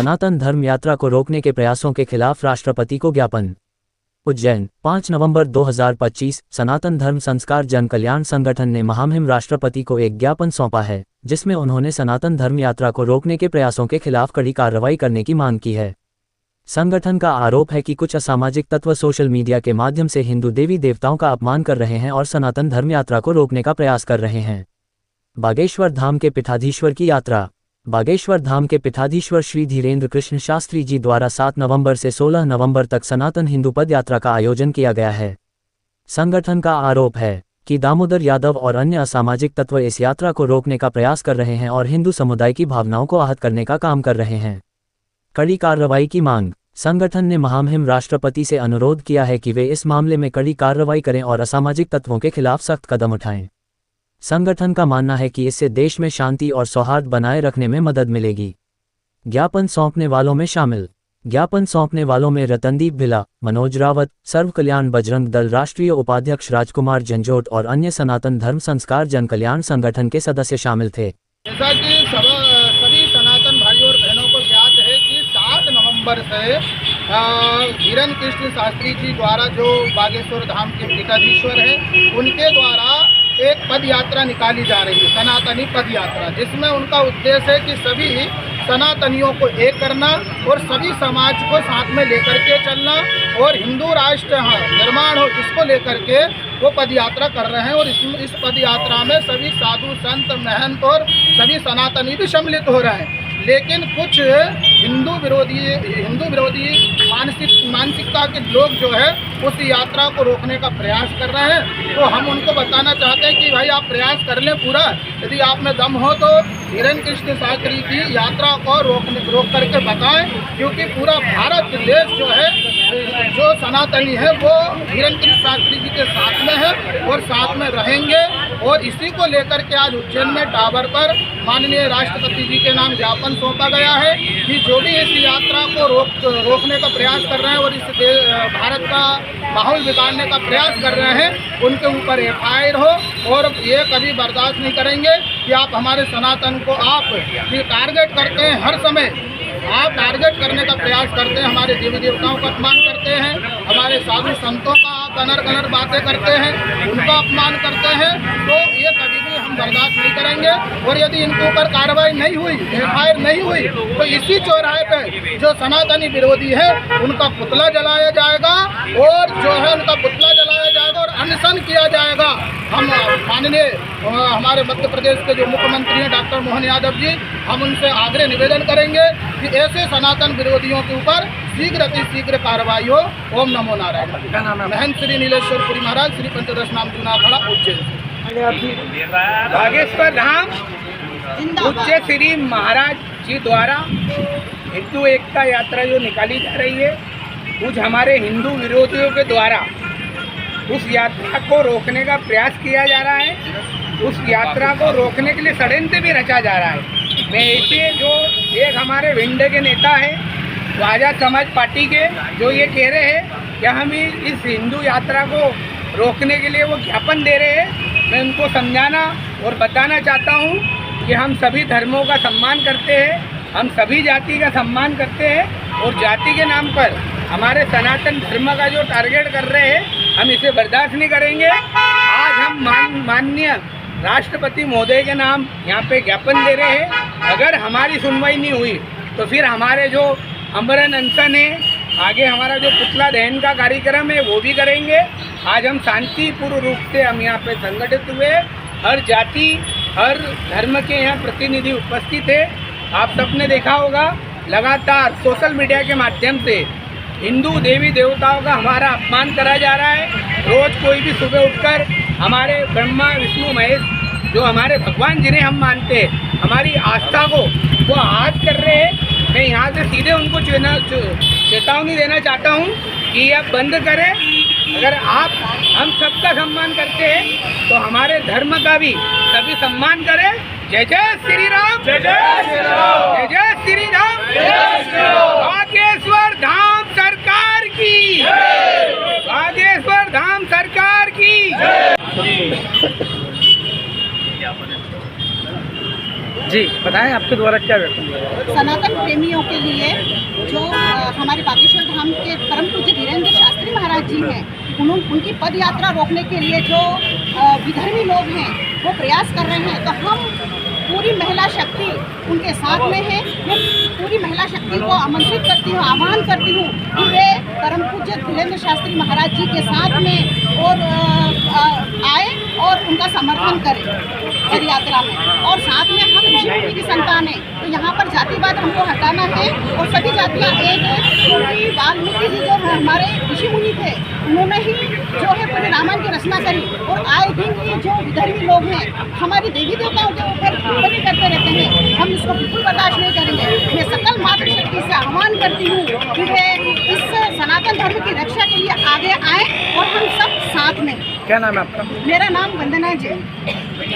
सनातन धर्म यात्रा को रोकने के प्रयासों के खिलाफ राष्ट्रपति को ज्ञापन। उज्जैन, 5 नवंबर 2025। सनातन धर्म संस्कार जन कल्याण संगठन ने महामहिम राष्ट्रपति को एक ज्ञापन सौंपा है, जिसमें उन्होंने सनातन धर्म यात्रा को रोकने के प्रयासों के खिलाफ कड़ी कार्रवाई करने की मांग की है। संगठन का आरोप है कि कुछ असामाजिक तत्व सोशल मीडिया के माध्यम से हिंदू देवी देवताओं का अपमान कर रहे हैं और सनातन धर्म यात्रा को रोकने का प्रयास कर रहे हैं। बागेश्वर धाम के पीठाधीश्वर की यात्रा। बागेश्वर धाम के पीठाधीश्वर श्री धीरेन्द्र कृष्ण शास्त्री जी द्वारा 7 नवंबर से 16 नवंबर तक सनातन हिंदू पद यात्रा का आयोजन किया गया है। संगठन का आरोप है कि दामोदर यादव और अन्य असामाजिक तत्व इस यात्रा को रोकने का प्रयास कर रहे हैं और हिंदू समुदाय की भावनाओं को आहत करने का काम कर रहे हैं। कड़ी कार्रवाई की मांग। संगठन ने महामहिम राष्ट्रपति से अनुरोध किया है कि वे इस मामले में कड़ी कार्रवाई करें और असामाजिक तत्वों के खिलाफ सख्त कदम उठाएं। संगठन का मानना है कि इससे देश में शांति और सौहार्द बनाए रखने में मदद मिलेगी। ज्ञापन सौंपने वालों में शामिल। ज्ञापन सौंपने वालों में रतनदीप भिला, मनोज रावत, सर्व कल्याण बजरंग दल राष्ट्रीय उपाध्यक्ष राजकुमार झंझोट और अन्य सनातन धर्म संस्कार जन कल्याण संगठन के सदस्य शामिल थे। जैसा कि सभी सनातन भाइयों और बहनों को ज्ञात है कि 7 नवंबर से धीरेन्द्र कृष्ण शास्त्री जी द्वारा, जो बागेश्वर धाम के पीठाधीश्वर हैं, उनके द्वारा एक पद यात्रा निकाली जा रही है, सनातनी पद यात्रा, जिसमें उनका उद्देश्य है कि सभी सनातनियों को एक करना और सभी समाज को साथ में लेकर के चलना और हिंदू राष्ट्र निर्माण हो, इसको लेकर के वो पद यात्रा कर रहे हैं। और इस पद यात्रा में सभी साधु संत महंत और सभी सनातनी भी सम्मिलित हो रहे हैं। लेकिन कुछ हिंदू विरोधी मानसिकता के लोग जो है उस यात्रा को रोकने का प्रयास कर रहे हैं। तो हम उनको बताना चाहते हैं कि भाई आप प्रयास कर लें पूरा, यदि आप में दम हो तो धीरेन्द्र कृष्ण शास्त्री की यात्रा को रोक करके बताएं, क्योंकि पूरा भारत देश जो है, जो सनातनी है, वो धीरेन्द्र कृष्ण शास्त्री जी के साथ में है और साथ में रहेंगे। और इसी को लेकर के आज उज्जैन में टावर पर माननीय राष्ट्रपति जी के नाम ज्ञापन सौंपा गया है कि जो भी इस यात्रा को रोकने का प्रयास कर रहे हैं और इस भारत का माहौल बिगाड़ने का प्रयास कर रहे हैं, उनके ऊपर FIR हो। और ये कभी बर्दाश्त नहीं करेंगे कि आप हमारे सनातन को आप टारगेट करते हैं, हर समय आप टारगेट करने का प्रयास करते हैं, हमारे देवी देवताओं का अपमान करते हैं, हमारे साधु संतों का आप अनर बातें करते हैं, उनका अपमान करते हैं। तो ये कभी भी हम बर्दाश्त नहीं करेंगे। और यदि इनके ऊपर कार्रवाई नहीं हुई, FIR नहीं हुई, तो इसी चौराहे पे जो सनातनी विरोधी है उनका पुतला जलाया जाएगा और जो है उनका पुतला जलाया जाएगा और अनशन किया जाएगा। हम माननीय हमारे मध्य प्रदेश के जो मुख्यमंत्री हैं डॉक्टर मोहन यादव जी, हम उनसे आग्रह निवेदन करेंगे कि ऐसे सनातन विरोधियों के ऊपर शीघ्र अति शीघ्र कार्रवाई हो। ओम नमो नारायण। महंत श्री नीलेश्वरपुरी महाराज, श्री पंचदश नाम चुना खड़ा, उज्जैन। बागेश्वर धाम उच्च श्री महाराज जी द्वारा हिंदू एकता यात्रा जो निकाली जा रही है, कुछ हमारे हिंदू विरोधियों के द्वारा उस यात्रा को रोकने का प्रयास किया जा रहा है। उस यात्रा को रोकने के लिए षड्यंत्र भी रचा जा रहा है। मैं ऐसे जो एक हमारे विंड के नेता है, आजाद समाज पार्टी के, जो ये कह रहे हैं कि हम इस हिंदू यात्रा को रोकने के लिए वो ज्ञापन दे रहे हैं, मैं उनको समझाना और बताना चाहता हूँ कि हम सभी धर्मों का सम्मान करते हैं, हम सभी जाति का सम्मान करते हैं और जाति के नाम पर हमारे सनातन धर्म का जो टारगेट कर रहे हैं, हम इसे बर्दाश्त नहीं करेंगे। आज हम माननीय राष्ट्रपति महोदय के नाम यहाँ पे ज्ञापन दे रहे हैं। अगर हमारी सुनवाई नहीं हुई तो फिर हमारे जो अमरण अनशन है, आगे हमारा जो पुतला दहन का कार्यक्रम है वो भी करेंगे। आज हम शांतिपूर्ण रूप से हम यहाँ पे संगठित हुए, हर जाति हर धर्म के यहाँ प्रतिनिधि उपस्थित है। आप सबने देखा होगा लगातार सोशल मीडिया के माध्यम से हिंदू देवी देवताओं का हमारा अपमान करा जा रहा है। रोज़ कोई भी सुबह उठकर हमारे ब्रह्मा विष्णु महेश, जो हमारे भगवान जिन्हें हम मानते हैं, हमारी आस्था को वो आहत कर रहे हैं। मैं यहाँ से सीधे उनको चेतावनी देना चाहता हूँ कि यह बंद करें। अगर आप हम सबका सम्मान करते हैं तो हमारे धर्म का भी सभी सम्मान करें। जय जय श्री राम, जय जय श्री राम, जय जय श्री राम, जय श्री राम। बागेश्वर धाम सरकार की, बागेश्वर धाम सरकार की। जी बताएं आपके द्वारा क्या व्यक्त। सनातन प्रेमियों के लिए जो हमारे बागेश्वर धाम के परम पूज्य धीरेन्द्र शास्त्री महाराज जी हैं, उनकी पद यात्रा रोकने के लिए जो विधर्मी लोग हैं वो प्रयास कर रहे हैं, तो हम पूरी महिला शक्ति उनके साथ में है। मैं पूरी महिला शक्ति को आमंत्रित करती हूँ, आह्वान करती हूँ कि वे परम पूज्य धीरेन्द्र शास्त्री महाराज जी के साथ में और आए और उनका समर्थन करें पद यात्रा में। और साथ में हम ऋषि मुनि की संतान हैं, तो यहाँ पर जातिवाद हमको हटाना है और सभी जातियाँ एक है, क्योंकि वाल्मीकि जी जो हमारे ऋषि मुनि थे उन्होंने ही जो है पूरे रामायण की रचना करी, और आए दिन ही जो विधर्मी लोग हैं हमारी देवी देवताओं के ऊपर टिप्पणी करते रहते हैं, हम इसको बिल्कुल बर्दाश्त नहीं करेंगे। मैं सकल मातृशक्ति से आह्वान करती हूँ कि वे इस सनातन धर्म की रक्षा के लिए आगे आए और हम सब साथ में। क्या नाम है आपका? मेरा नाम वंदना जैन।